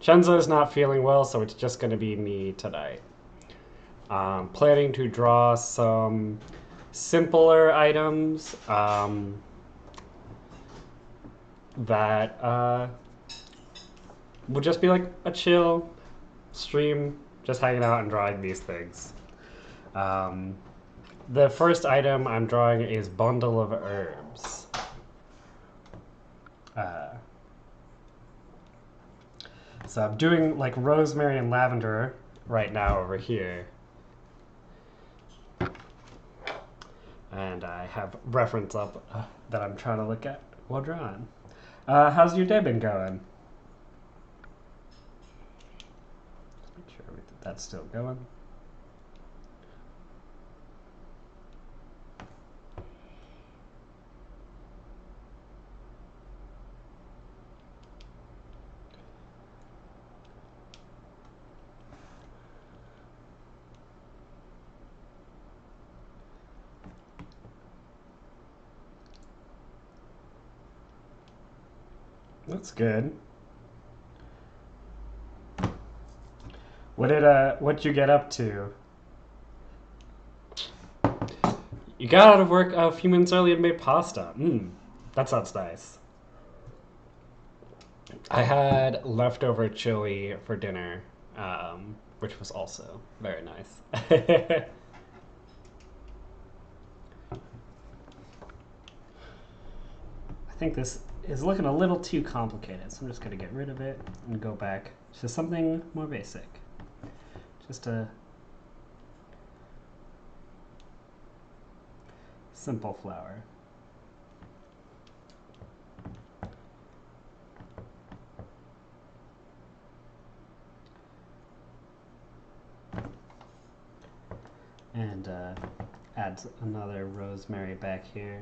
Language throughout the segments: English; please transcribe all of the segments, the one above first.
Cenza is not feeling well, so it's just going to be me tonight. Planning to draw some simpler items that will just be like a chill stream, just hanging out and drawing these things. Um, the first item I'm drawing is Bundle of Herbs. Uh, so I'm doing like rosemary and lavender right now over here. And I have reference up that I'm trying to look at while drawing. How's your day been going? Make sure that's still going. That's good. What'd you get up to? You got out of work a few minutes early and made pasta. That sounds nice. I had leftover chili for dinner, which was also very nice. I think this is looking a little too complicated, so I'm just going to get rid of it and go back to something more basic. Just a simple flower. And add another rosemary back here.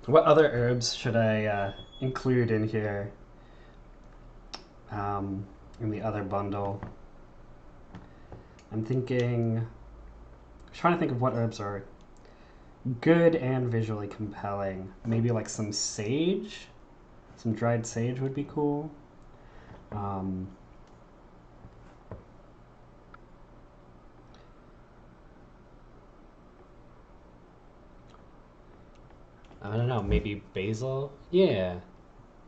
What other herbs should I include in here in the other bundle? I'm trying to think of what herbs are good and visually compelling. Maybe like some sage? Some dried sage would be cool. Um, I don't know, maybe basil? Yeah.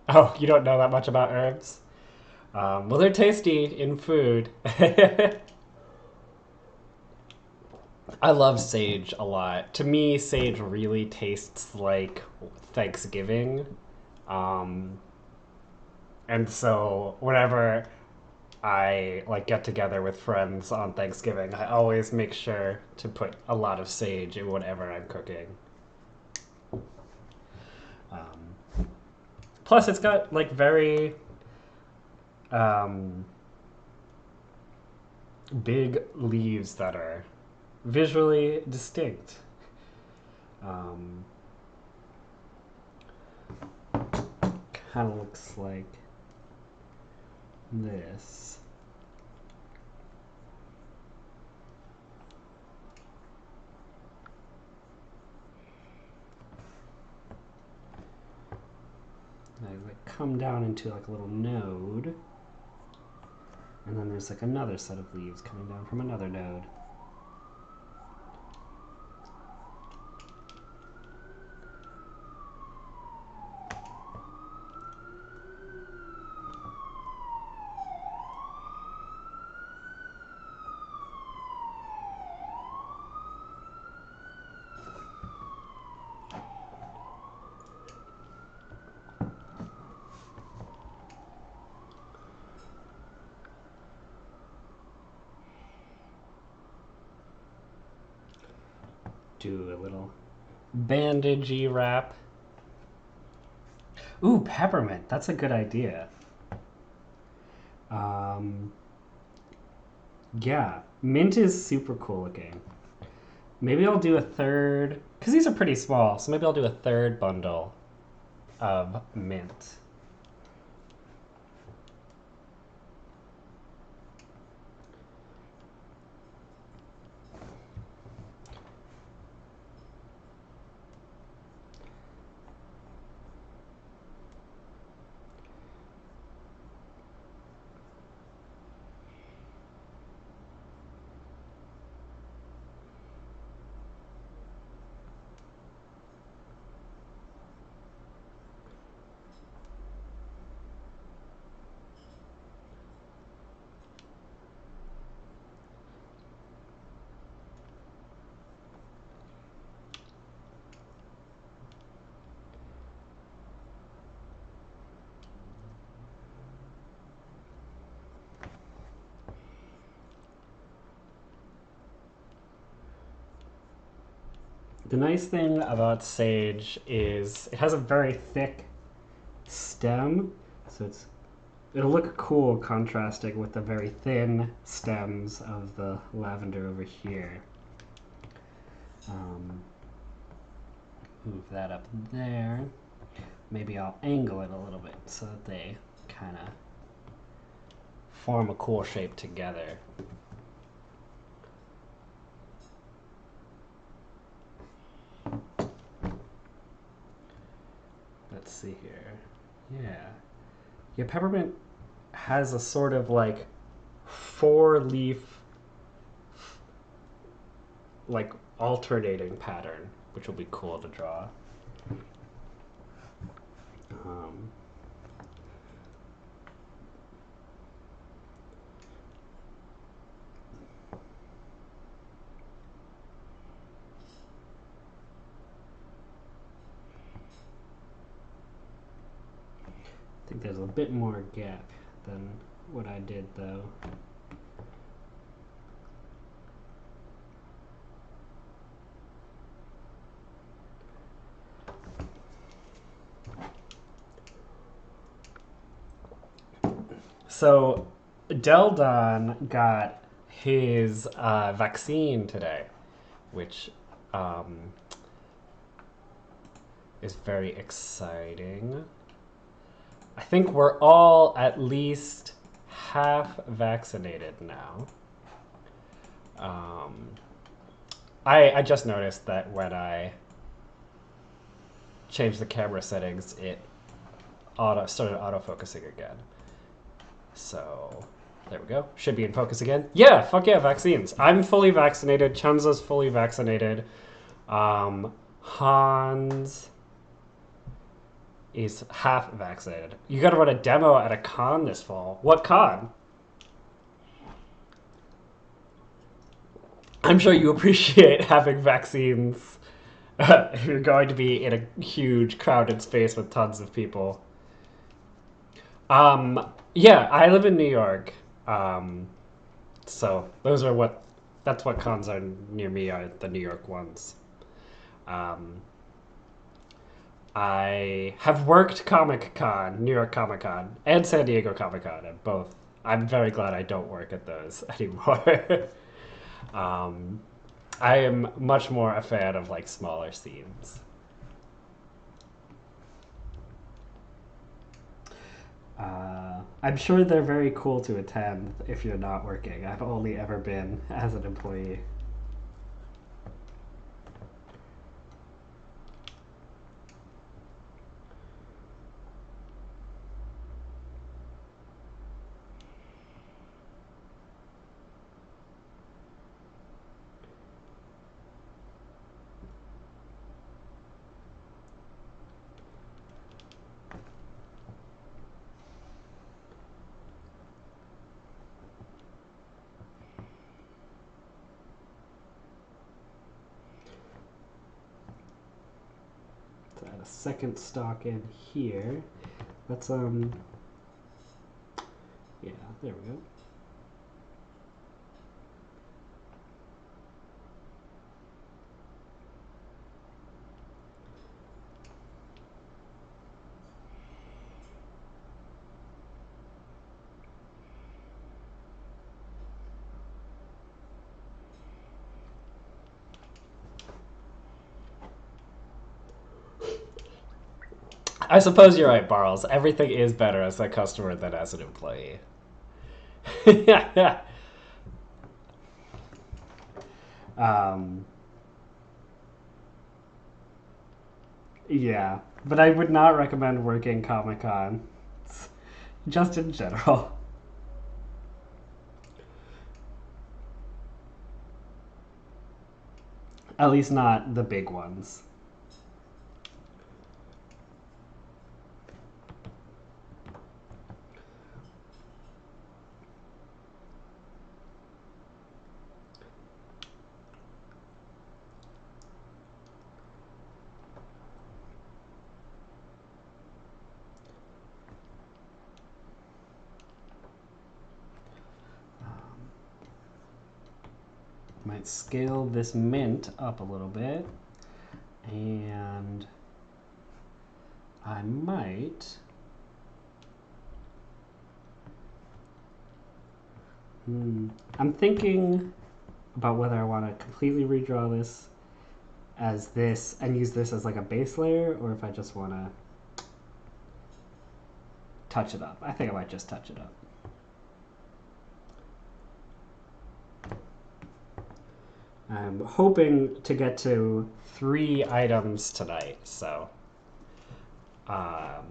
Oh, you don't know that much about herbs? Well, they're tasty in food. I love sage a lot. To me, sage really tastes like Thanksgiving. Um, and so whenever I like get together with friends on Thanksgiving, I always make sure to put a lot of sage in whatever I'm cooking. Plus, it's got like very um, big leaves that are visually distinct. Um, Kind of looks like this. They like come down into like a little node, and then there's like another set of leaves coming down from another node. Do a little bandagey wrap. Ooh, peppermint. That's a good idea. Um, yeah, mint is super cool looking. Maybe I'll do a third, because these are pretty small, so maybe I'll do a third bundle of mint. The nice thing about sage is it has a very thick stem, so it'll look cool contrasting with the very thin stems of the lavender over here. Move that up there. Maybe I'll angle it a little bit so that they kind of form a cool shape together. Let's see here. Yeah. Yeah, peppermint has a sort of like four leaf, like alternating pattern, which will be cool to draw. Um, I think there's a bit more gap than what I did though. So Deldon got his vaccine today, which is very exciting. I think we're all at least half vaccinated now. I just noticed that when I changed the camera settings, it started autofocusing again. So there we go. Should be in focus again. Yeah, fuck yeah, vaccines. I'm fully vaccinated. Cenza's fully vaccinated. Hans is half vaccinated. You gotta run a demo at a con this fall. What con? I'm sure you appreciate having vaccines if you're going to be in a huge crowded space with tons of people. Yeah, I live in New York. So that's what cons are near me are the New York ones. Um, I have worked Comic Con, New York Comic Con, and San Diego Comic Con, and both. I'm very glad I don't work at those anymore. um, I am much more a fan of like smaller scenes. I'm sure they're very cool to attend if you're not working. I've only ever been as an employee. Add a second stock in here. Let's yeah, there we go. I suppose you're right, Barles. Everything is better as a customer than as an employee. um, yeah, but I would not recommend working Comic Con, just in general. At least not the big ones. Might scale this mint up a little bit, and I might I'm thinking about whether I want to completely redraw this as this and use this as like a base layer, or if I just want to touch it up. I think I might just touch it up. I'm hoping to get to 3 items tonight, so a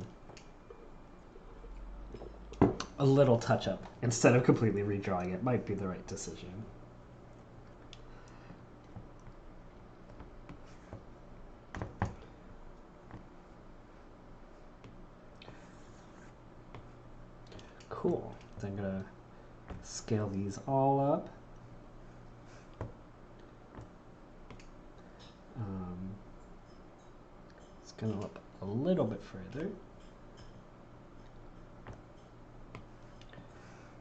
little touch up instead of completely redrawing it might be the right decision. Cool. So I'm gonna scale these all up. Scale up a little bit further.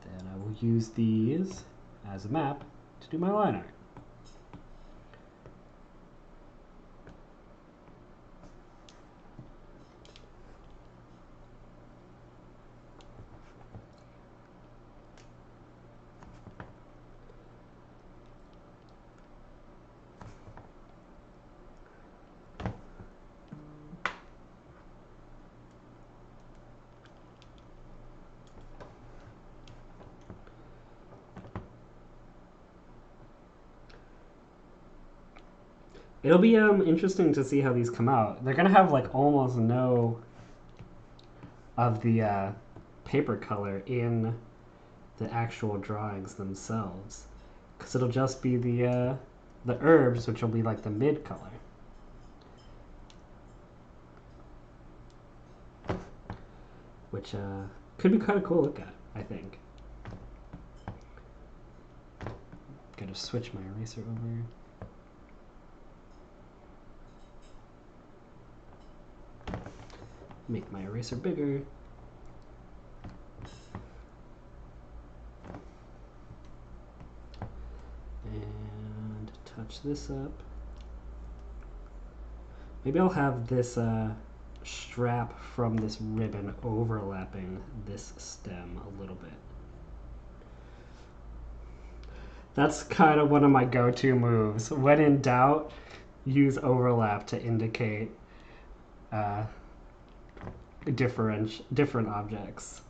Then I will use these as a map to do my line art. It'll be interesting to see how these come out. They're gonna have like almost no of the paper color in the actual drawings themselves, because it'll just be the herbs, which will be like the mid color, which could be kind of cool to look at. I think. Gotta switch my eraser over. Make my eraser bigger. And touch this up. Maybe I'll have this strap from this ribbon overlapping this stem a little bit. That's kind of one of my go-to moves. When in doubt, use overlap to indicate different objects.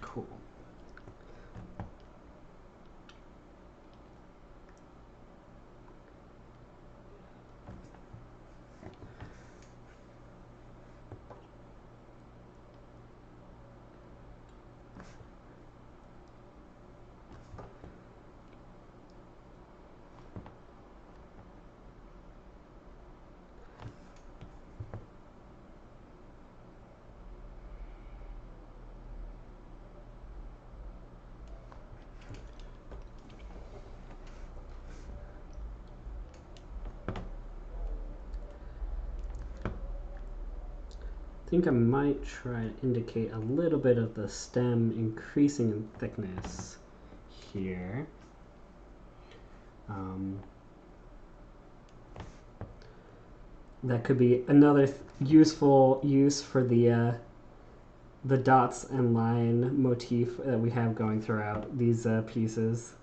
Cool. I think I might try to indicate a little bit of the stem increasing in thickness here. That could be another useful use for the dots and line motif that we have going throughout these pieces.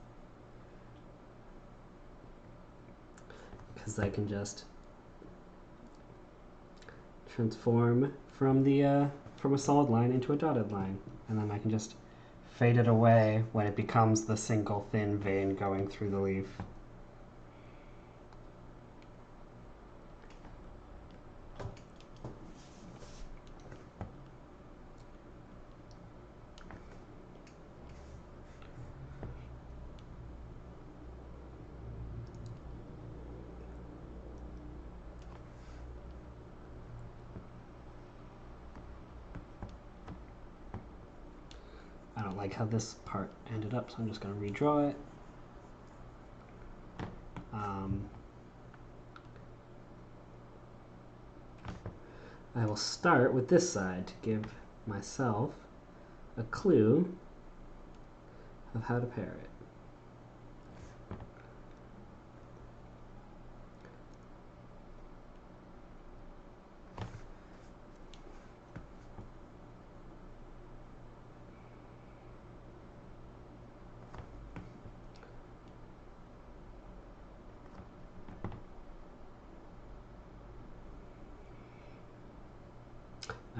because I can just transform from the from a solid line into a dotted line, and then I can just fade it away when it becomes the single thin vein going through the leaf. I don't like how this part ended up, so I'm just going to redraw it. I will start with this side to give myself a clue of how to pair it.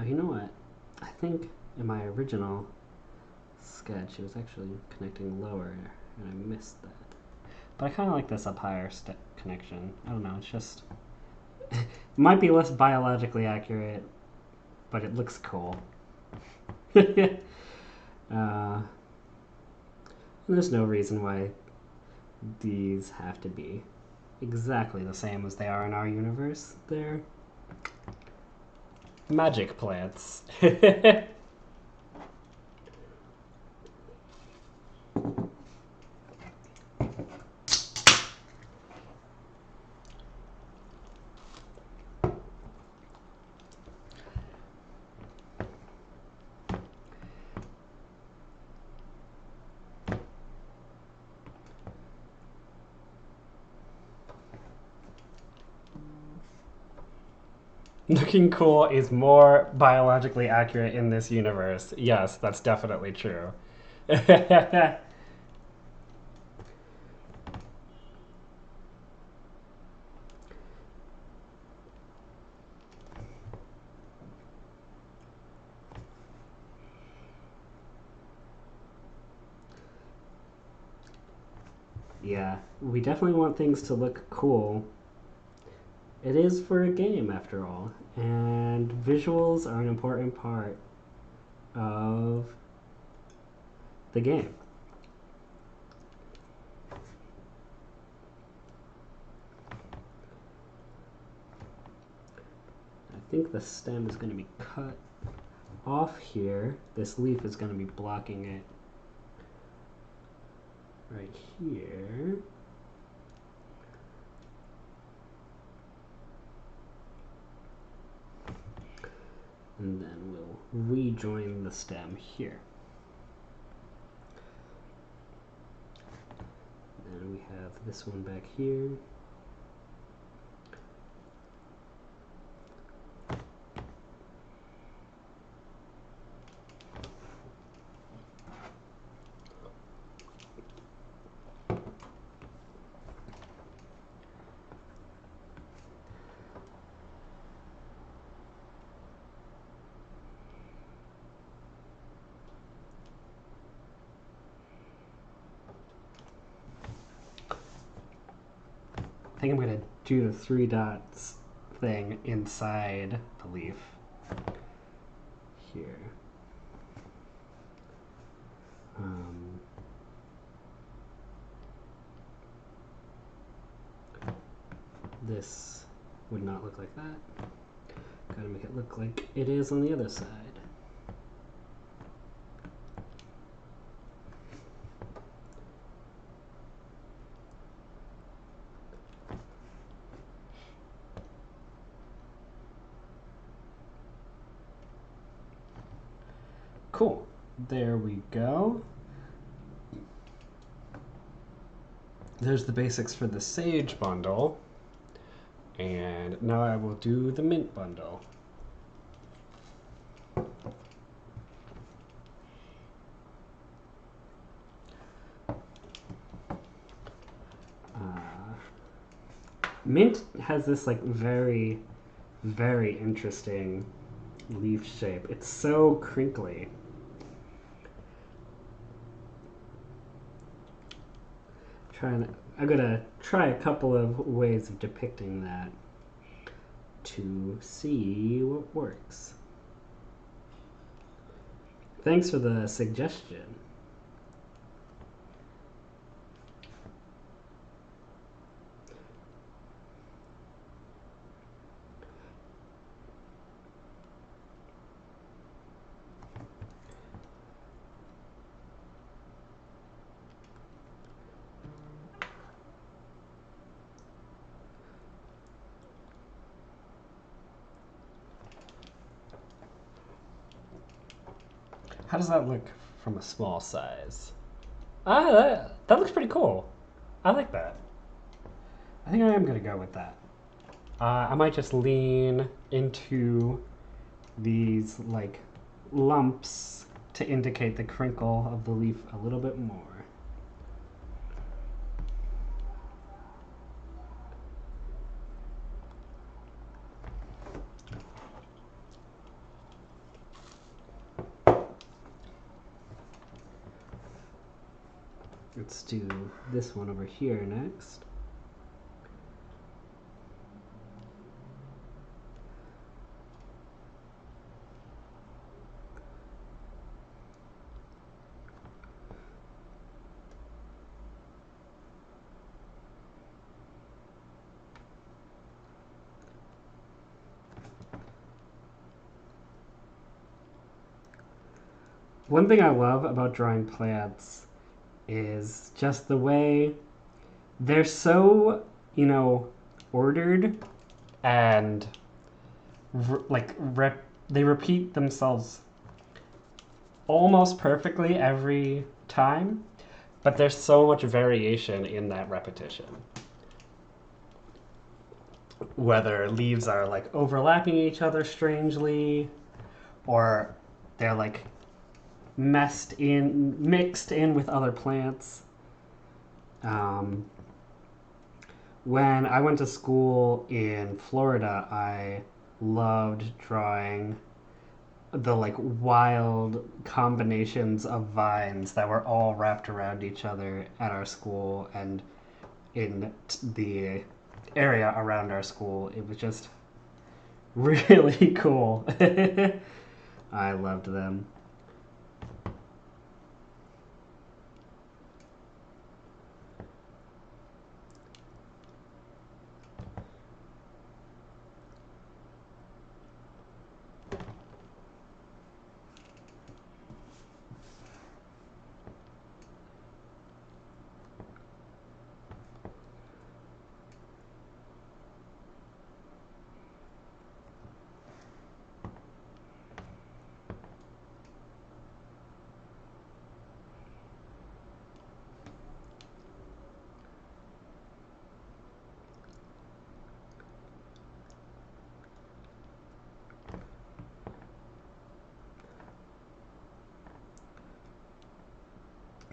You know what? I think in my original sketch it was actually connecting lower, and I missed that. But I kind of like this up higher connection. I don't know, it's just... it might be less biologically accurate, but it looks cool. There's no reason why these have to be exactly the same as they are in our universe. They're magic plants. Looking cool is more biologically accurate in this universe. Yes, that's definitely true. Yeah, we definitely want things to look cool. It is for a game, after all, and visuals are an important part of the game. I think the stem is going to be cut off here. This leaf is going to be blocking it right here. And then we'll rejoin the stem here. And we have this one back here. I think I'm going to do the 3 dots thing inside the leaf here. This would not look like that. Gotta make it look like it is on the other side. Cool. There we go. There's the basics for the Sage bundle. And now I will do the Mint bundle. Mint has this like very, very interesting leaf shape. It's so crinkly. I'm gonna try a couple of ways of depicting that to see what works. Thanks for the suggestion. How does that look from a small size? That looks pretty cool. I like that. I think I am going to go with that. I might just lean into these like lumps to indicate the crinkle of the leaf a little bit more. Let's do this one over here next. One thing I love about drawing plants is just the way they're so, ordered and they repeat themselves almost perfectly every time, but there's so much variation in that repetition. Whether leaves are like overlapping each other strangely, or they're like mixed in with other plants. When I went to school in Florida, I loved drawing the like wild combinations of vines that were all wrapped around each other at our school and in the area around our school. It was just really cool. I loved them.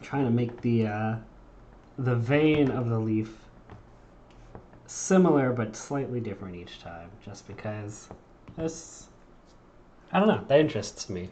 Trying to make the vein of the leaf similar but slightly different each time, just because this, I don't know, that interests me.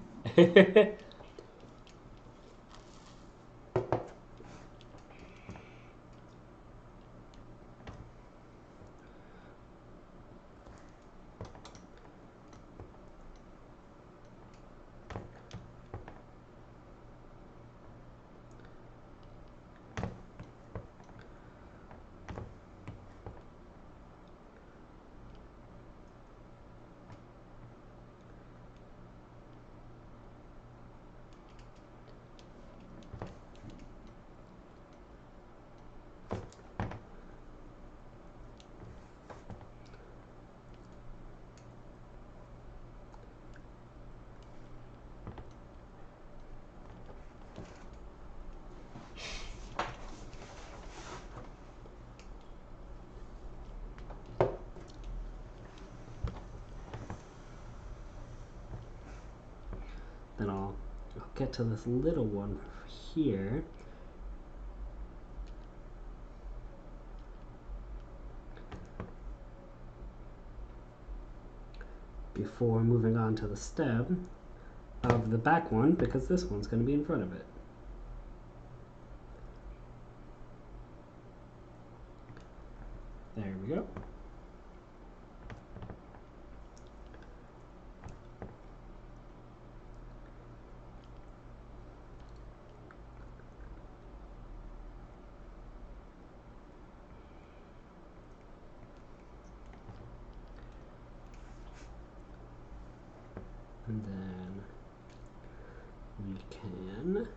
Then I'll get to this little one here. before moving on to the stem of the back one, because this one's going to be in front of it. There we go. And then we can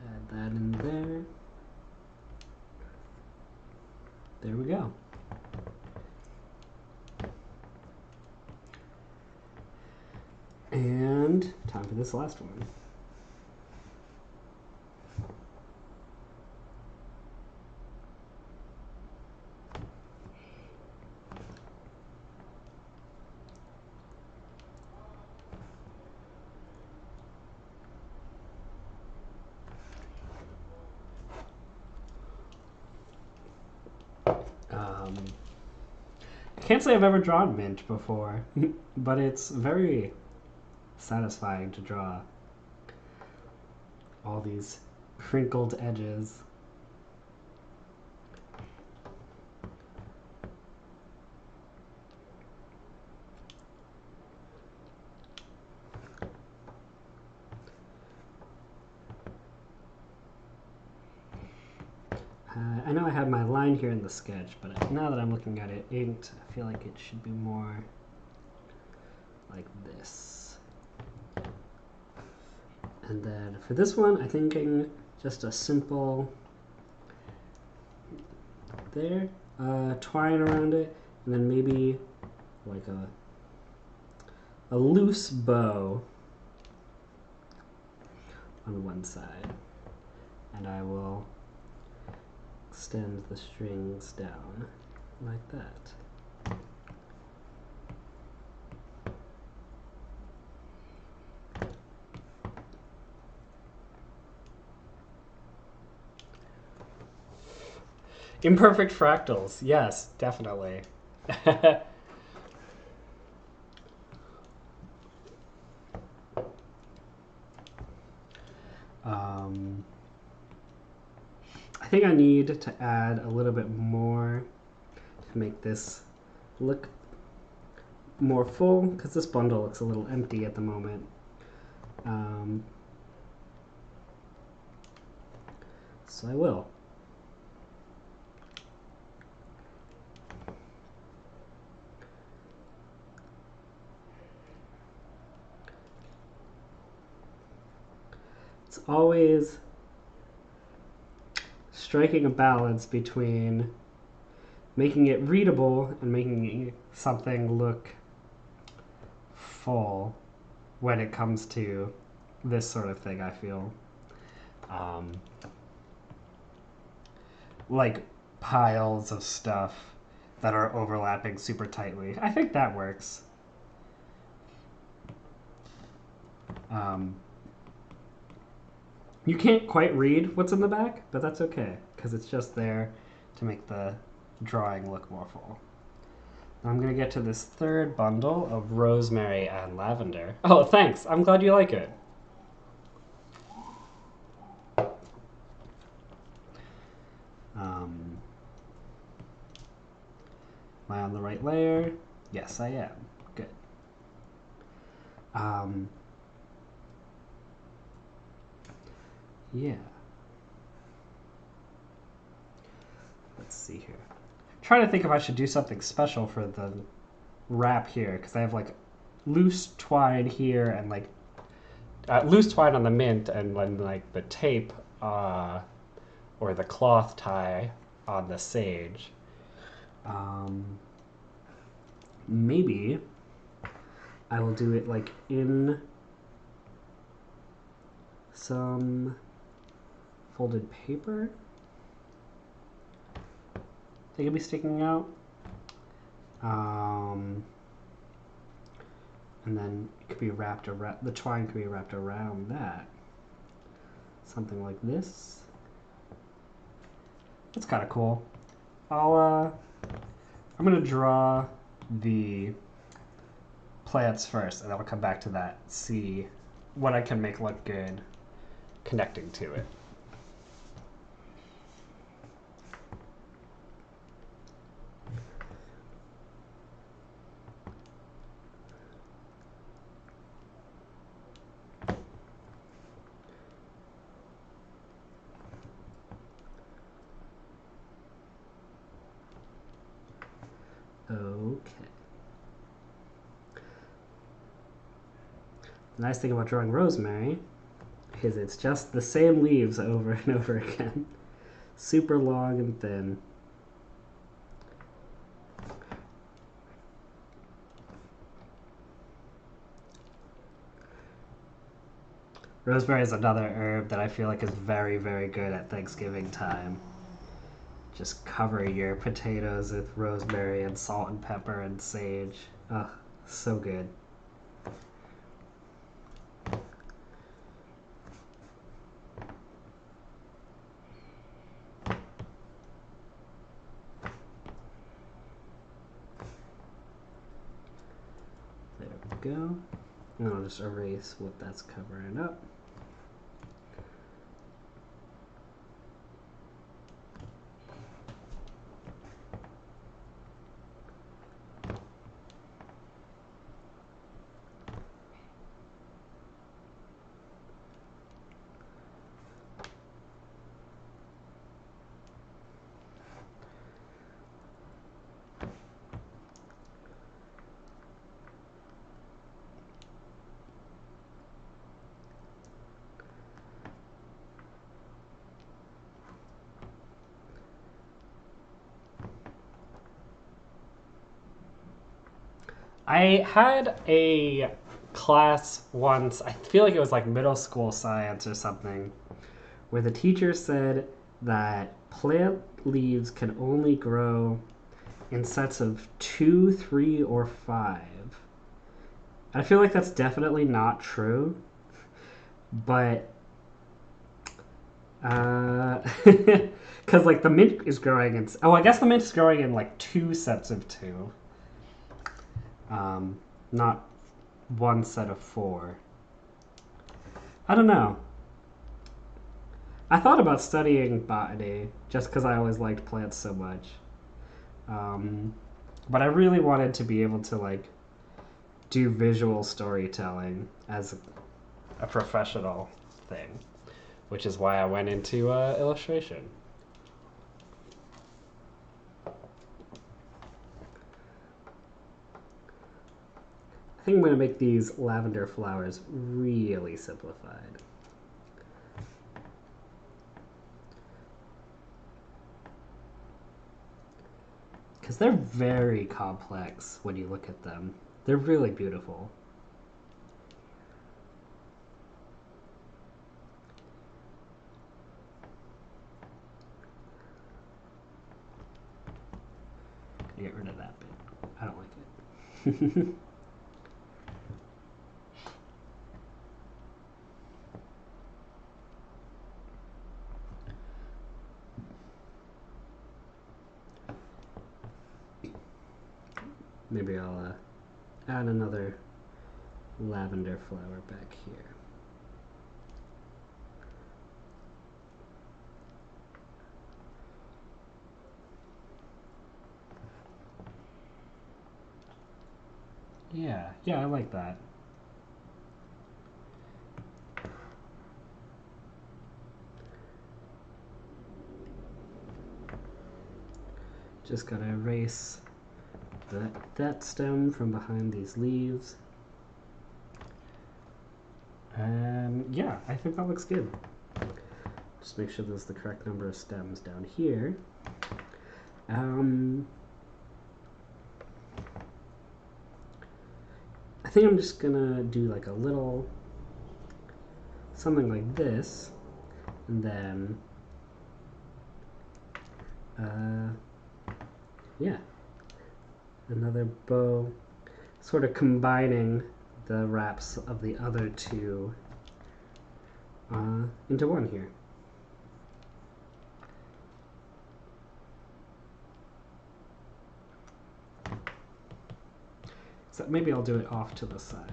add that in there. There we go. And time for this last one. I can't say I've ever drawn mint before, but it's very satisfying to draw all these crinkled edges. I know I had my line here in the sketch, but now that I'm looking at it inked, I feel like it should be more like this. And then for this one, I'm thinking just a simple there, twine around it, and then maybe like a loose bow on one side. And I will extend the strings down like that. Imperfect fractals, yes, definitely. I think I need to add a little bit more to make this look more full, because this bundle looks a little empty at the moment. So I will. It's always striking a balance between making it readable and making something look full when it comes to this sort of thing, I feel. Like piles of stuff that are overlapping super tightly. I think that works. You can't quite read what's in the back, but that's okay, because it's just there to make the drawing look more full. I'm going to get to this third bundle of rosemary and lavender. Oh, thanks. I'm glad you like it. Am I on the right layer? Yes, I am. Good. Yeah. Let's see here. I'm trying to think if I should do something special for the wrap here, because I have like loose twine here and like loose twine on the mint, and then like the tape or the cloth tie on the sage. Maybe I will do it like in some folded paper. They could be sticking out. And then it could be wrapped around, the twine could be wrapped around that. Something like this. That's kind of cool. I'll I'm gonna draw the plants first, and then we'll come back to that. See what I can make look good connecting to it. Okay. The nice thing about drawing rosemary is it's just the same leaves over and over again. Super long and thin. Rosemary is another herb that I feel like is very, very good at Thanksgiving time. Just cover your potatoes with rosemary and salt and pepper and sage. Oh, so good. There we go. And I'll just erase what that's covering up. I had a class once, I feel like it was like middle school science or something, where the teacher said that plant leaves can only grow in sets of 2, 3, or 5. I feel like that's definitely not true, but because like the mint is growing in, I guess the mint is growing in like 2 sets of 2. Not one set of 4. I don't know. I thought about studying botany just because I always liked plants so much. But I really wanted to be able to like do visual storytelling as a professional thing, which is why I went into illustration. I think I'm going to make these lavender flowers really simplified. Because they're very complex when you look at them. They're really beautiful. Get rid of that bit. I don't like it. Maybe I'll add another lavender flower back here. Yeah, I like that. Just gotta erase that stem from behind these leaves. Yeah, I think that looks good. Just make sure there's the correct number of stems down here. I think I'm just gonna do like a little something like this, and then yeah, another bow, sort of combining the wraps of the other two into one here. Except maybe I'll do it off to the side,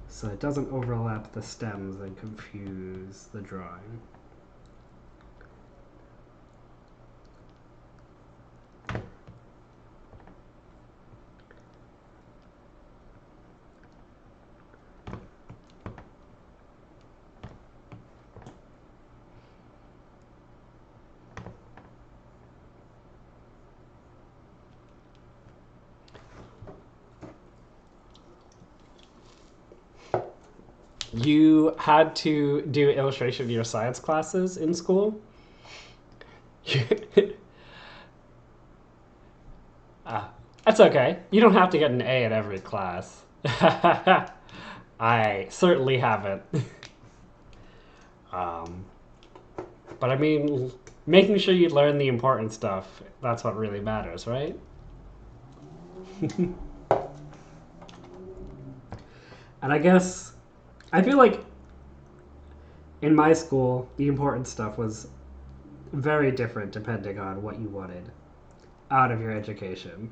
so it doesn't overlap the stems and confuse the drawing. You had to do illustration in your science classes in school? Ah, that's okay. You don't have to get an A in every class. I certainly haven't. um, but I mean, making sure you learn the important stuff, that's what really matters, right? And I guess, I feel like in my school, the important stuff was very different depending on what you wanted out of your education.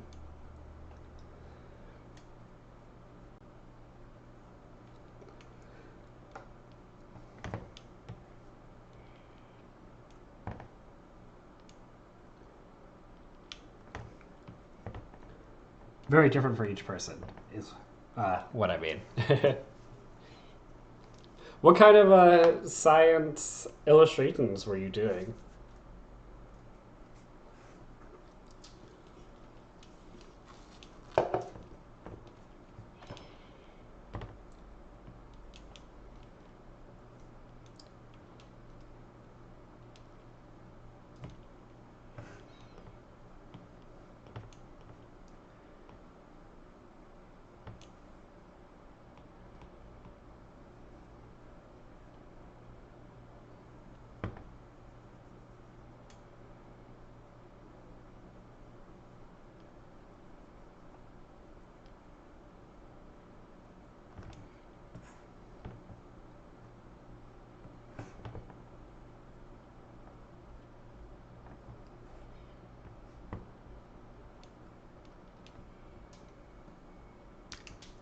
Very different for each person, is what I mean. What kind of science illustrations were you doing?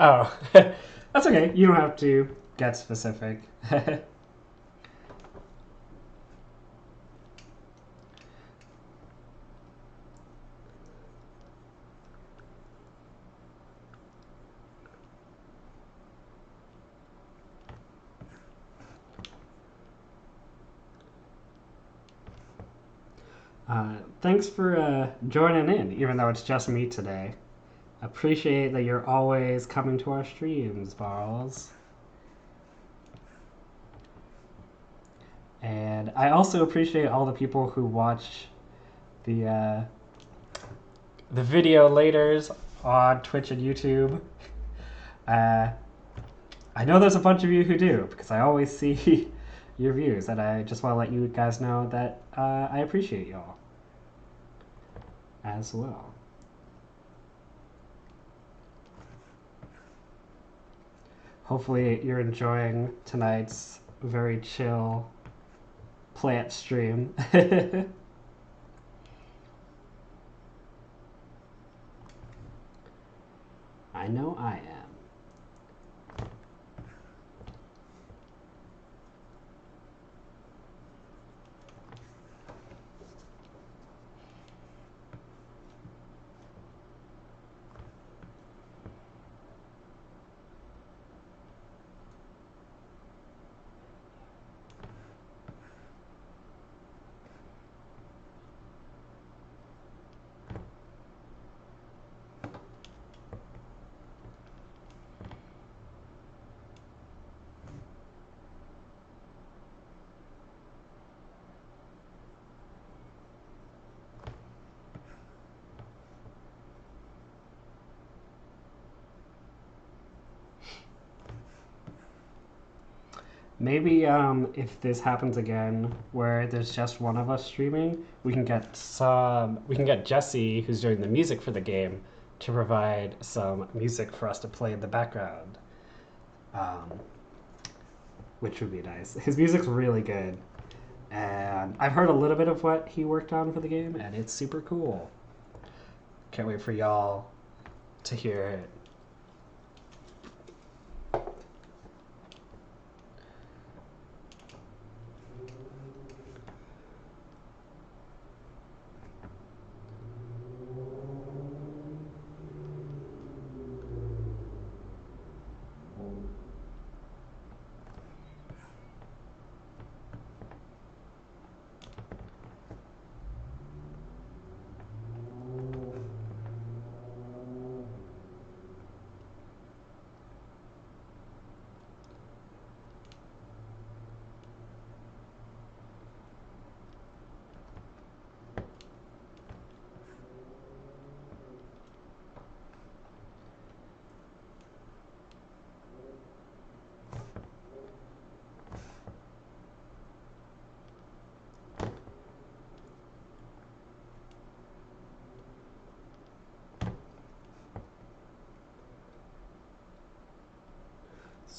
Oh, that's okay. You don't have to get specific. Thanks for joining in, even though it's just me today. Appreciate that you're always coming to our streams, Barles. And I also appreciate all the people who watch the the video laters on Twitch and YouTube. Uh, I know there's a bunch of you who do because I always see your views, and I just want to let you guys know that I appreciate y'all as well. Hopefully, you're enjoying tonight's very chill plant stream. I know I am. Maybe if this happens again, where there's just one of us streaming, we can get Jesse, who's doing the music for the game, to provide some music for us to play in the background, um, which would be nice. His music's really good, and I've heard a little bit of what he worked on for the game, and it's super cool. Can't wait for y'all to hear it.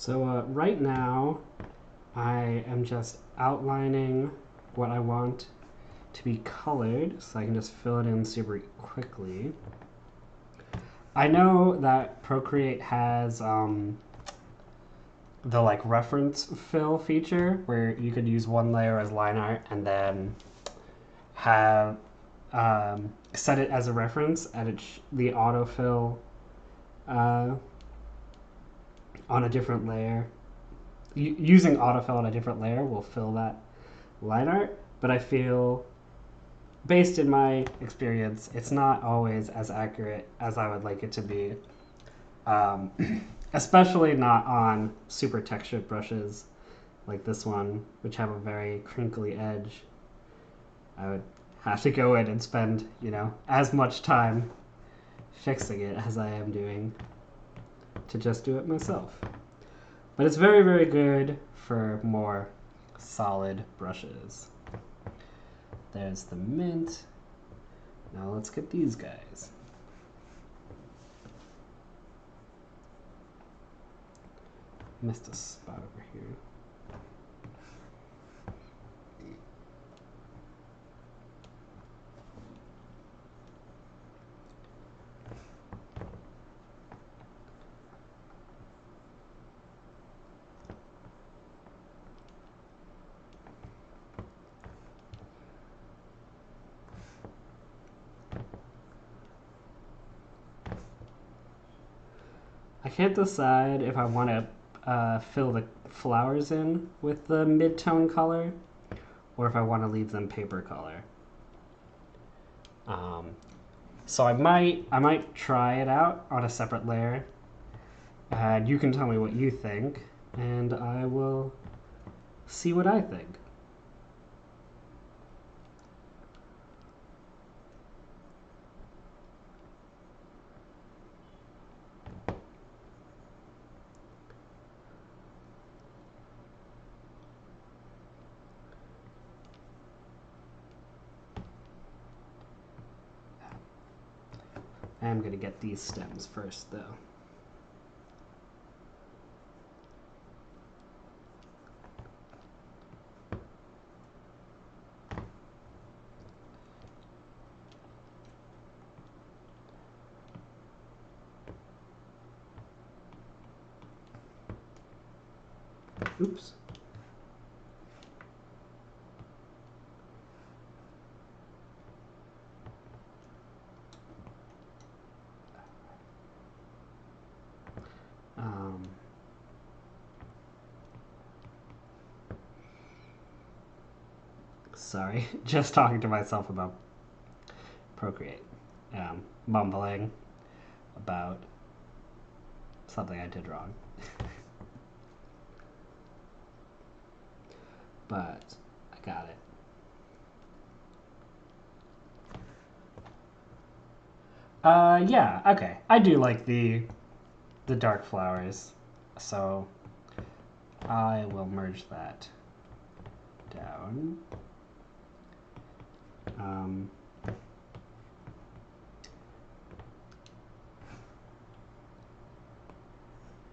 So right now, I am just outlining what I want to be colored, so I can just fill it in super quickly. I know that Procreate has the like reference fill feature where you could use one layer as line art and then have set it as a reference and the autofill on a different layer. Using autofill on a different layer will fill that line art, but I feel, based in my experience, it's not always as accurate as I would like it to be. Um, Especially not on super textured brushes like this one, which have a very crinkly edge. I would have to go in and spend, as much time fixing it as I am doing to just do it myself. But it's very, very good for more solid brushes. There's the mint. Now let's get these guys. Missed a spot over here. I can't decide if I want to fill the flowers in with the mid-tone color or if I want to leave them paper color. So I might try it out on a separate layer, and you can tell me what you think, and I will see what I think. I am going to get these stems first, though. Oops. Sorry, just talking to myself about Procreate. Mumbling about something I did wrong. But I got it. Yeah, okay. I do like the dark flowers, so I will merge that down.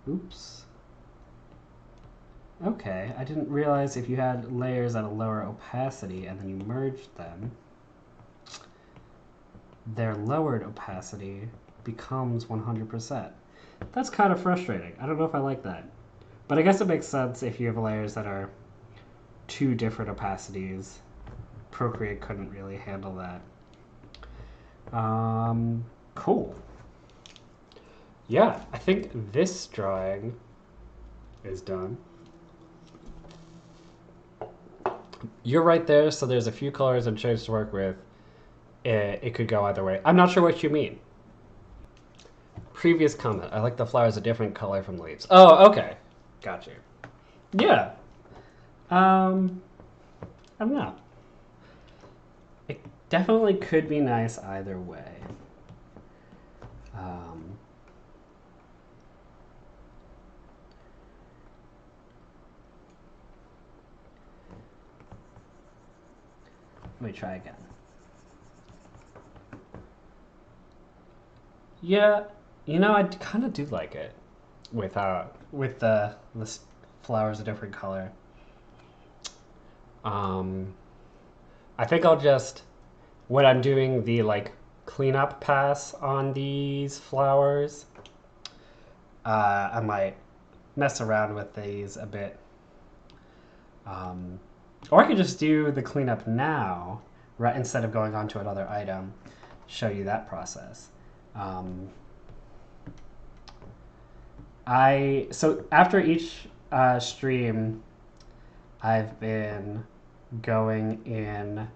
Oops. Okay, I didn't realize if you had layers at a lower opacity and then you merged them, their lowered opacity becomes 100%. That's kind of frustrating. I don't know if I like that. But I guess it makes sense if you have layers that are two different opacities. Procreate couldn't really handle that. Cool. Yeah, I think this drawing is done. You're right there, so there's a few colors and shades to work with. It could go either way. I'm not sure what you mean. Previous comment. I like the flowers a different color from the leaves. Oh, okay. Got you. Yeah. I don't know. It definitely could be nice either way. Let me try again. Yeah, I kind of do like it. with the flowers a different color. Um, I think I'll just when I'm doing the like cleanup pass on these flowers, I might mess around with these a bit. Um, or I could just do the cleanup now, right, instead of going on to another item, show you that process. Um, so after each stream, I've been going in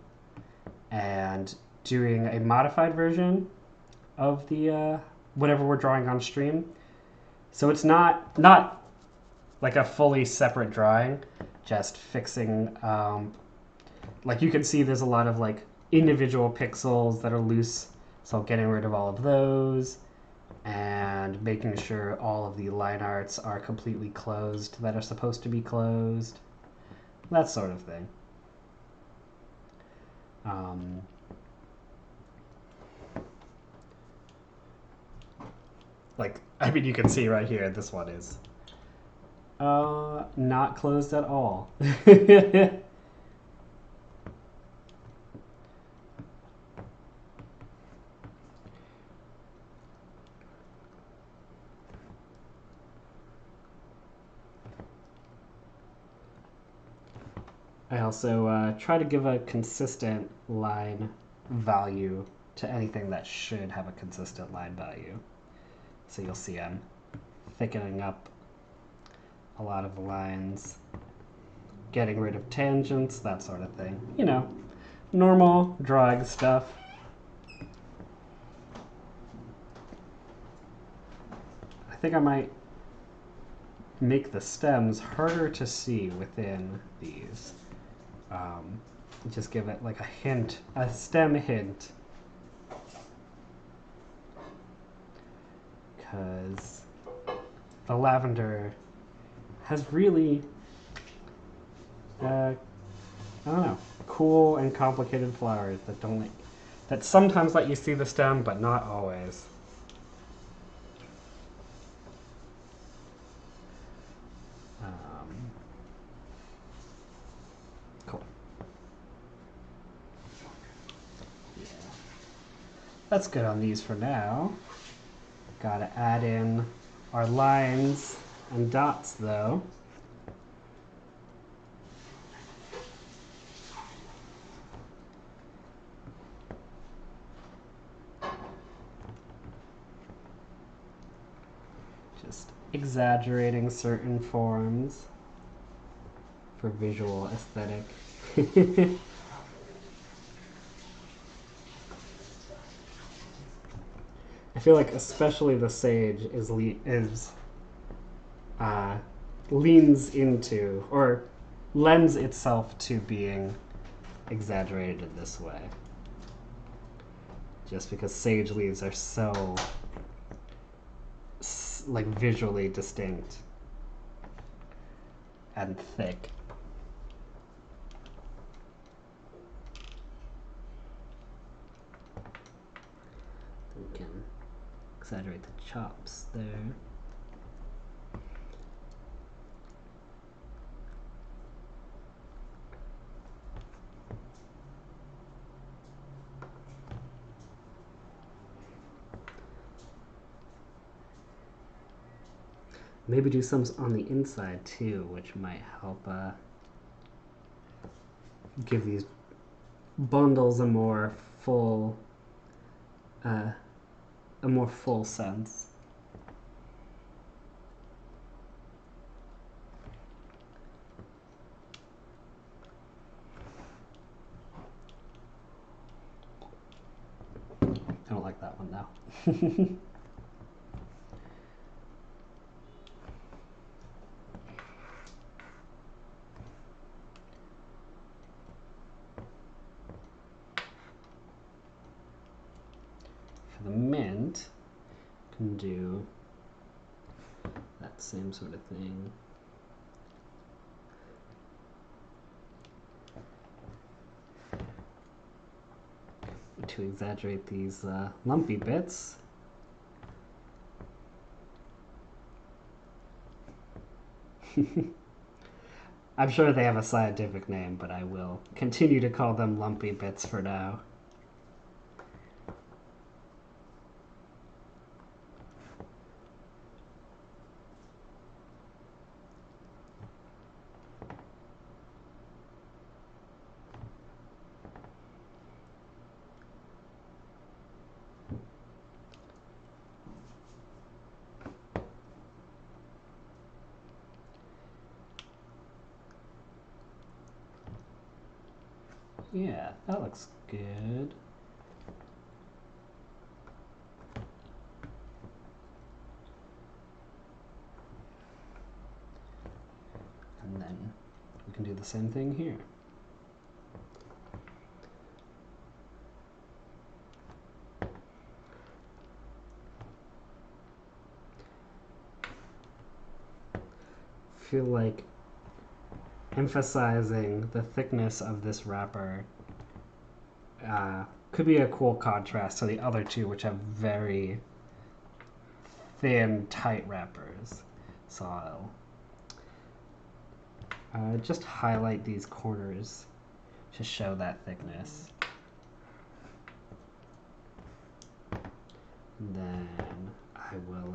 and doing a modified version of the whatever we're drawing on stream. So it's not like a fully separate drawing, just fixing. Like you can see, there's a lot of like individual pixels that are loose, so getting rid of all of those and making sure all of the line arts are completely closed that are supposed to be closed, that sort of thing. Like, I mean, you can see right here, this one is not closed at all. I also try to give a consistent line value to anything that should have a consistent line value. So you'll see I'm thickening up a lot of the lines, getting rid of tangents, that sort of thing. You know, normal drawing stuff. I think I might make the stems harder to see within these. Just give it like a hint, a stem hint. Because the lavender has really, I don't know, cool and complicated flowers that sometimes let you see the stem, but not always. Cool. Yeah. That's good on these for now. Gotta add in our lines and dots though. Just exaggerating certain forms for visual aesthetic. I feel like especially the sage leans into or lends itself to being exaggerated in this way. Just because sage leaves are so like visually distinct and thick. We can exaggerate the chops there. Maybe do some on the inside too, which might help give these bundles a more full sense. I don't like that one now. For the mint, can do that same sort of thing. To exaggerate these lumpy bits. I'm sure they have a scientific name, but I will continue to call them lumpy bits for now. Yeah, that looks good. And then we can do the same thing here. Feel like emphasizing the thickness of this wrapper could be a cool contrast to the other two, which have very thin, tight wrappers. So I'll just highlight these corners to show that thickness. And then I will.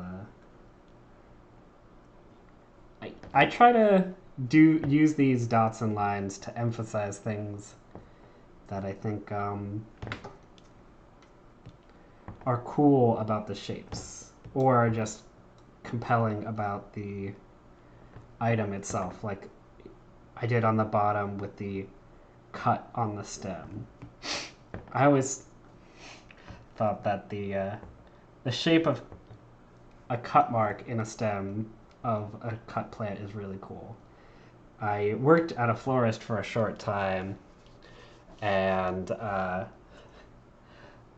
I try to use these dots and lines to emphasize things that I think are cool about the shapes, or are just compelling about the item itself, like I did on the bottom with the cut on the stem. I always thought that the shape of a cut mark in a stem of a cut plant is really cool. I worked at a florist for a short time, and I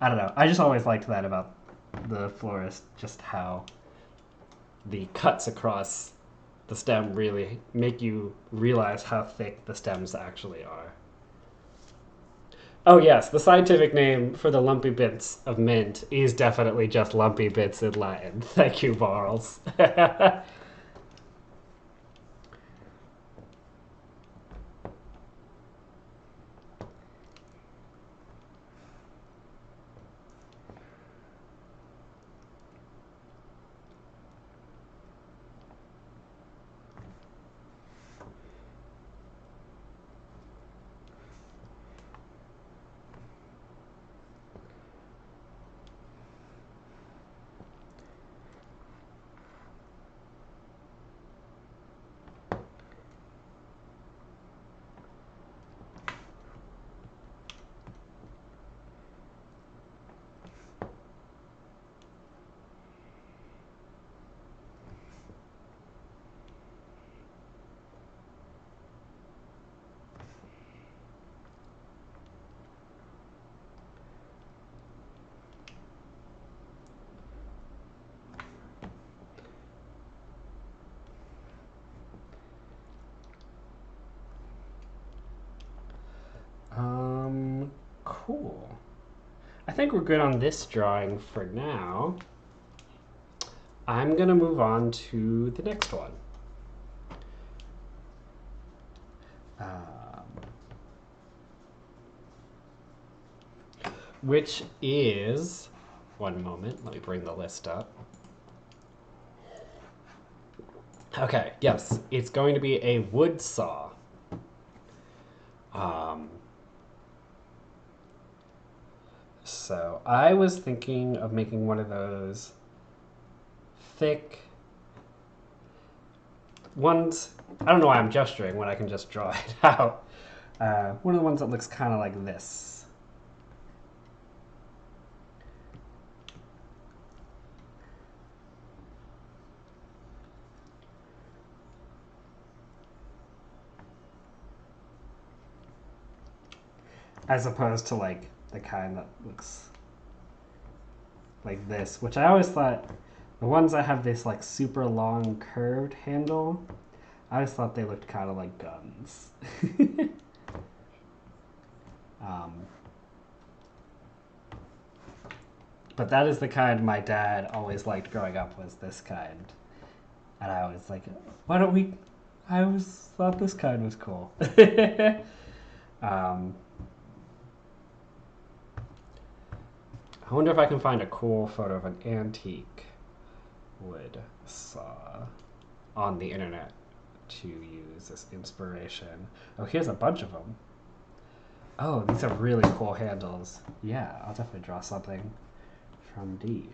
don't know. I just always liked that about the florist, just how the cuts across the stem really make you realize how thick the stems actually are. Oh yes, the scientific name for the lumpy bits of mint is definitely just lumpy bits in Latin. Thank you, Barles. Cool. I think we're good on this drawing for now. I'm gonna move on to the next one. Which is, one moment, let me bring the list up. Okay, yes, it's going to be a wood saw. So I was thinking of making one of those thick ones. I don't know why I'm gesturing when I can just draw it out. One of the ones that looks kind of like this. As opposed to like the kind that looks like this, which I always thought the ones that have this like super long curved handle, I always thought they looked kind of like guns. But that is the kind my dad always liked growing up, was this kind. And I was like, why don't we thought this kind was cool. um, I wonder if I can find a cool photo of an antique wood saw on the internet to use as inspiration. Oh, here's a bunch of them. Oh, these are really cool handles. Yeah, I'll definitely draw something from these.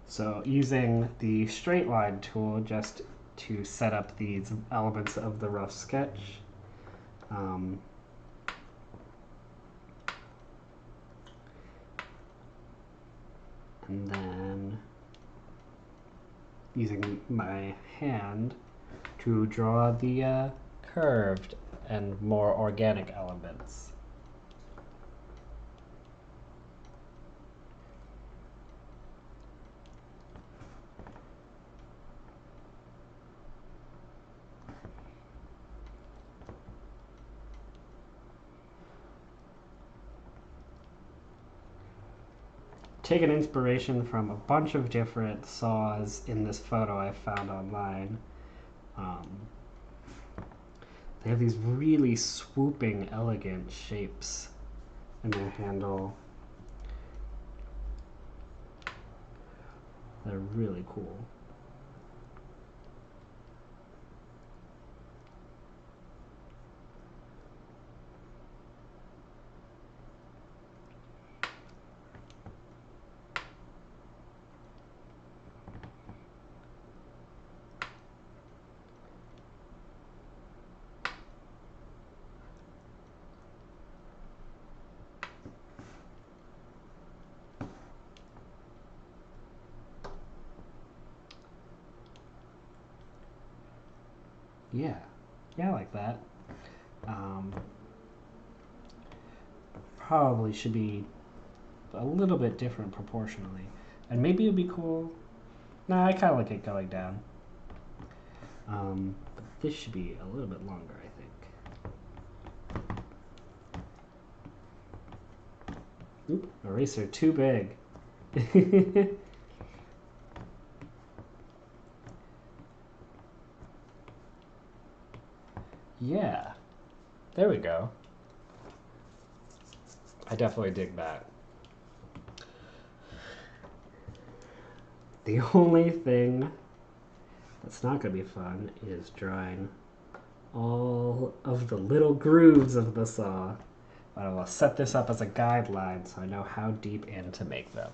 So using the straight line tool just to set up these elements of the rough sketch. Um, and then using my hand to draw the curved and more organic elements. Taken inspiration from a bunch of different saws in this photo I found online. Um, they have these really swooping, elegant shapes in their handle. They're really cool. Yeah, I like that. Um, Probably should be a little bit different proportionally. And maybe it'd be cool. Nah, I kind of like it going down. But this should be a little bit longer, I think. Oop, eraser too big. Yeah, there we go. I definitely dig that. The only thing that's not going to be fun is drawing all of the little grooves of the saw. But I will set this up as a guideline so I know how deep in to make them.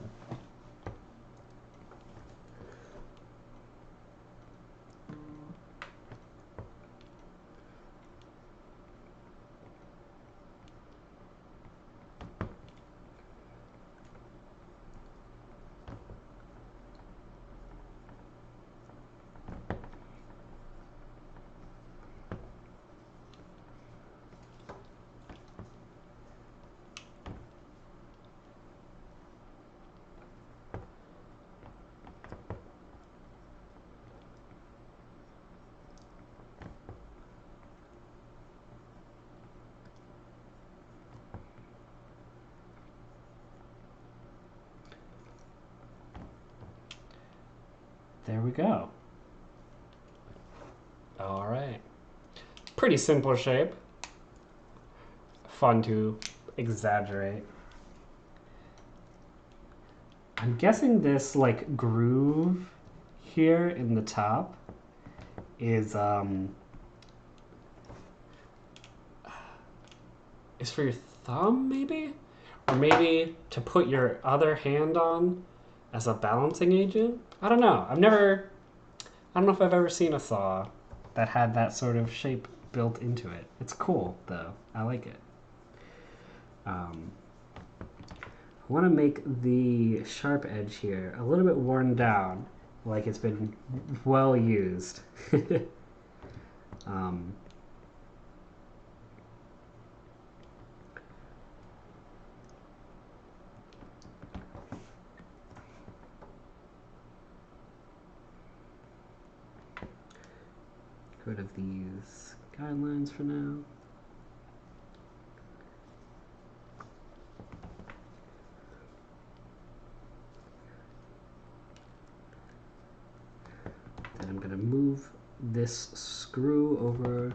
There we go. All right. Pretty simple shape. Fun to exaggerate. I'm guessing this like groove here in the top is for your thumb, maybe? Or maybe to put your other hand on as a balancing agent? I don't know. I don't know if I've ever seen a saw that had that sort of shape built into it. It's cool, though. I like it. I want to make the sharp edge here a little bit worn down, like it's been well used. um, Rid of these guidelines for now. Then I'm going to move this screw over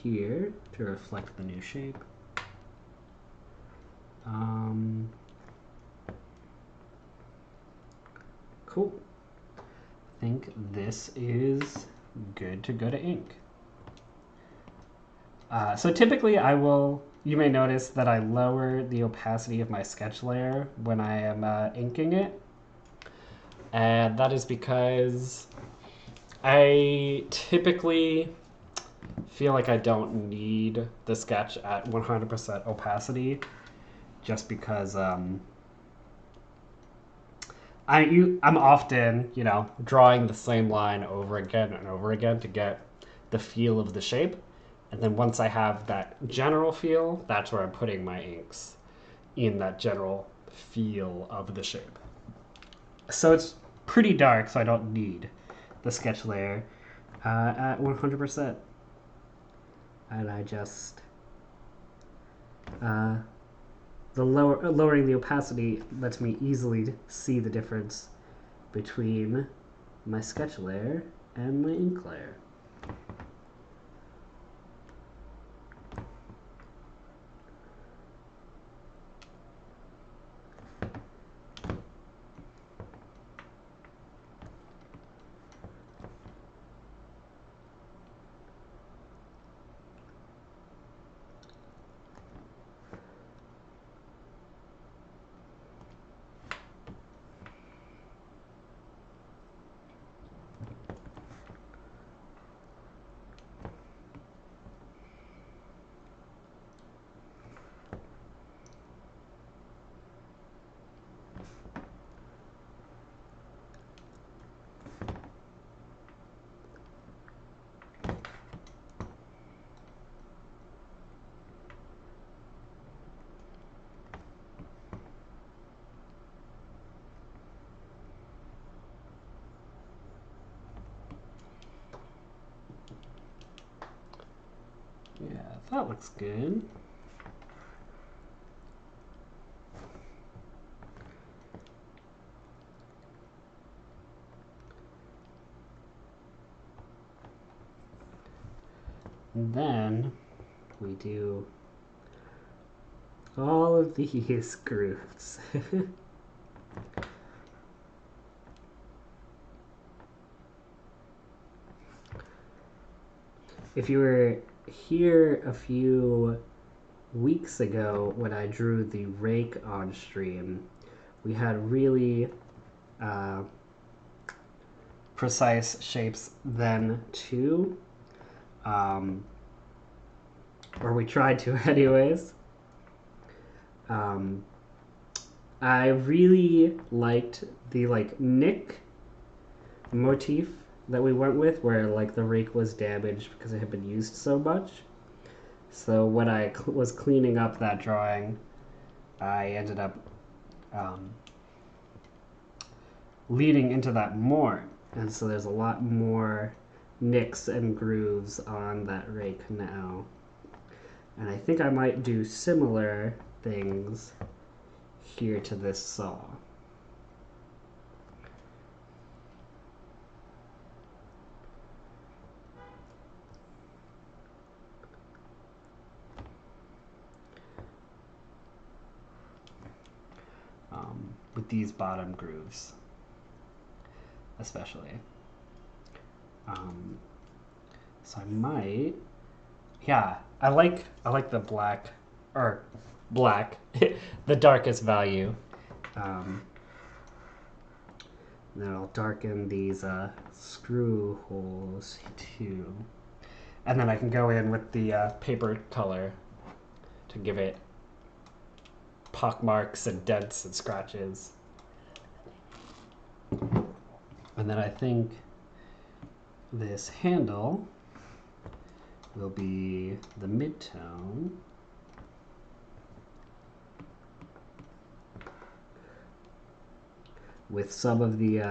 here to reflect the new shape. Cool. I think this is good to go to ink. So typically you may notice that I lower the opacity of my sketch layer when I am inking it. And that is because I typically feel like I don't need the sketch at 100% opacity, just because I'm often, drawing the same line over again and over again to get the feel of the shape. And then once I have that general feel, that's where I'm putting my inks, in that general feel of the shape. So it's pretty dark, so I don't need the sketch layer at 100%. And I just lowering the opacity lets me easily see the difference between my sketch layer and my ink layer. Yeah, that looks good. And then we do all of these grooves. If you were here a few weeks ago when I drew the rake on stream, we had really precise shapes then too. Or we tried to anyways. I really liked the Nick motif that we went with, where the rake was damaged because it had been used so much. So when I was cleaning up that drawing, I ended up leading into that more, and so there's a lot more nicks and grooves on that rake now. And I think I might do similar things here to this saw. With these bottom grooves, especially. So I might, yeah, I like the black, the darkest value. Then I'll darken these screw holes too. And then I can go in with the paper color to give it pock marks and dents and scratches. And then I think this handle will be the midtone. With some of the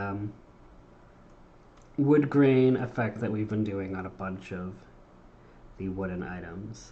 wood grain effect that we've been doing on a bunch of the wooden items.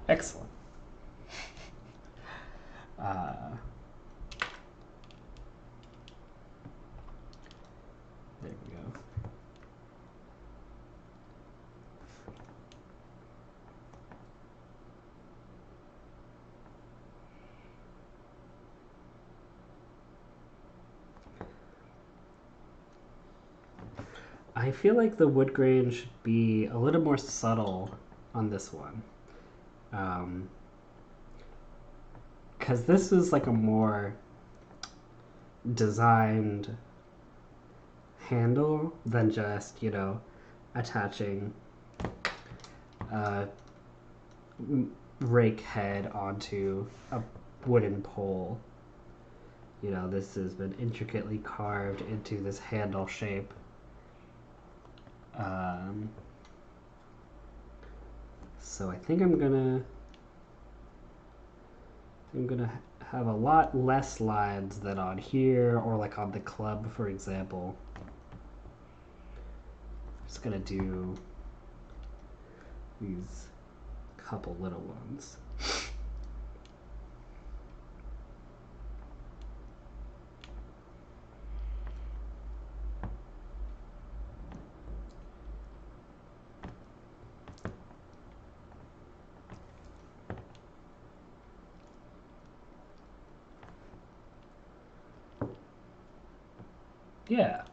Excellent. There we go. I feel like the wood grain should be a little more subtle on this one. Because this is like a more designed handle than just, attaching a rake head onto a wooden pole. This has been intricately carved into this handle shape. So I think I'm gonna have a lot less lines than on here or like on the club, for example. Just gonna do these couple little ones. Yeah,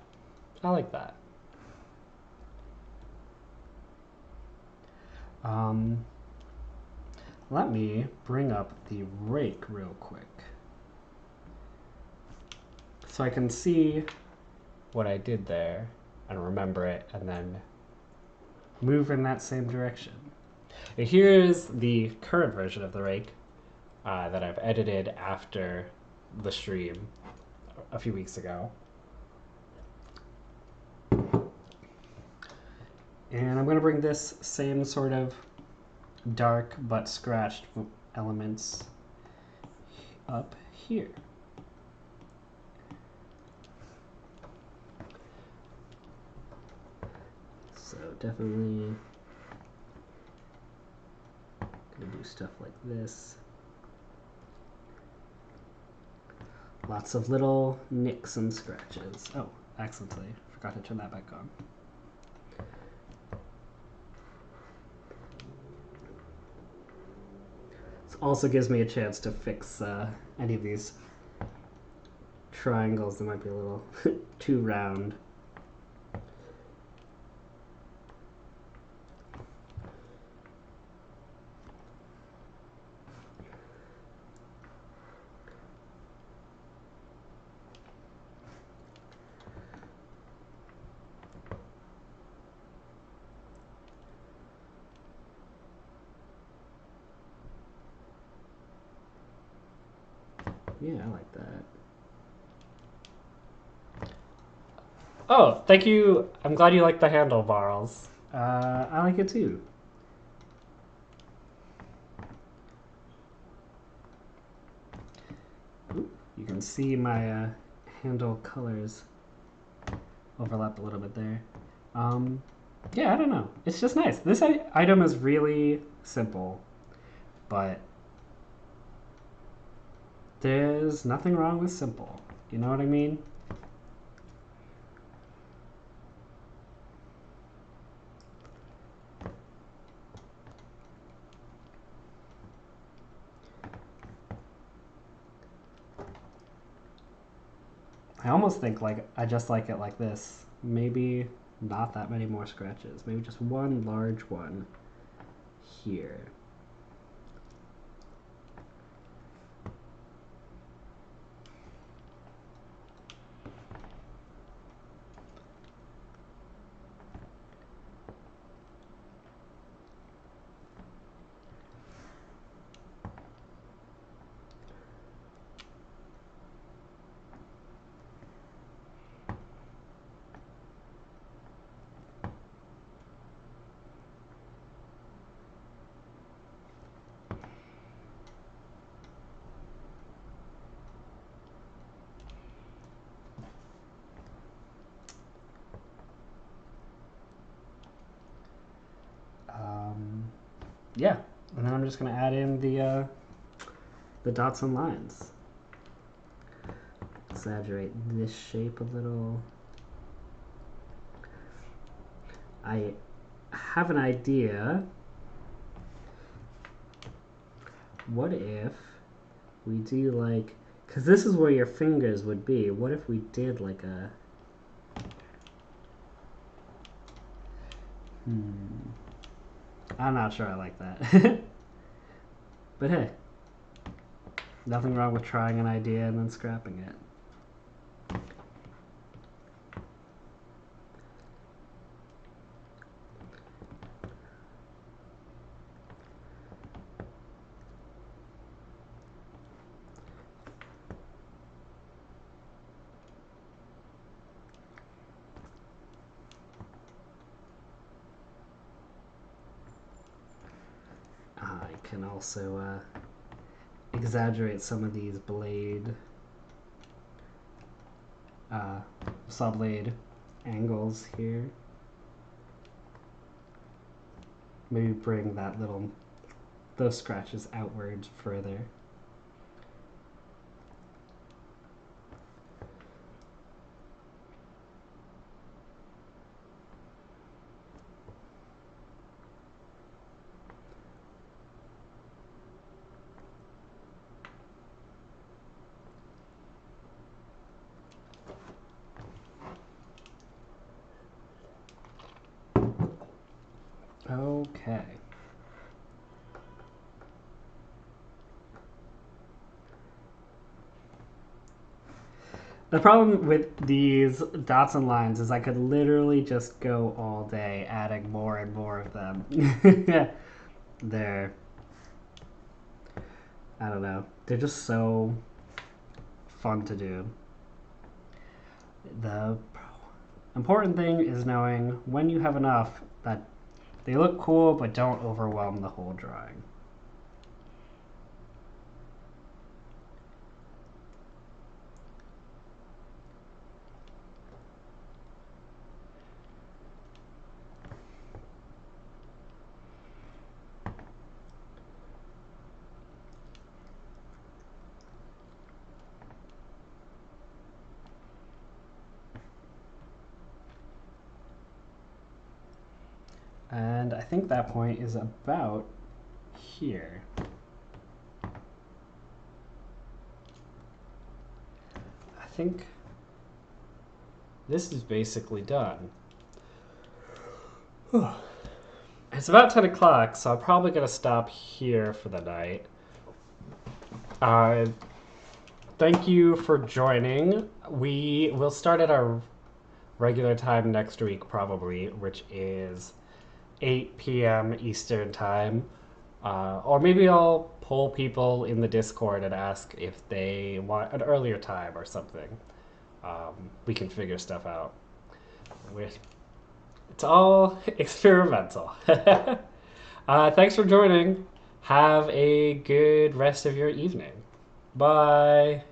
I like that. Let me bring up the rake real quick so I can see what I did there and remember it and then move in that same direction. Here's the current version of the rake that I've edited after the stream a few weeks ago. And I'm going to bring this same sort of dark but scratched elements up here. So definitely gonna do stuff like this. Lots of little nicks and scratches. Oh, accidentally forgot to turn that back on. This also gives me a chance to fix any of these triangles that might be a little too round. Yeah, I like that. Oh, thank you. I'm glad you like the handlebars. I like it too. Ooh, you can see my handle colors overlap a little bit there. Yeah, I don't know. It's just nice. This item is really simple, but there's nothing wrong with simple. You know what I mean? I almost think like I just like it like this. Maybe not that many more scratches. Maybe just one large one here. yeah, and then I'm just gonna add in the dots and lines. Exaggerate this shape a little. I have an idea. What if we do like, because this is where your fingers would be. What if we did like a, I'm not sure I like that. But hey, nothing wrong with trying an idea and then scrapping it. I can also exaggerate some of these saw blade angles here. Maybe bring those scratches outward further. Okay. The problem with these dots and lines is I could literally just go all day adding more and more of them. They're, I don't know, they're just so fun to do. The important thing is knowing when you have enough that they look cool but don't overwhelm the whole drawing. And I think that point is about here. I think this is basically done. It's about 10 o'clock, so I'm probably going to stop here for the night. Thank you for joining. We will start at our regular time next week, probably, which is 8 p.m. Eastern Time. Or maybe I'll poll people in the Discord and ask if they want an earlier time or something. We can figure stuff out. It's all experimental. Thanks for joining. Have a good rest of your evening. Bye.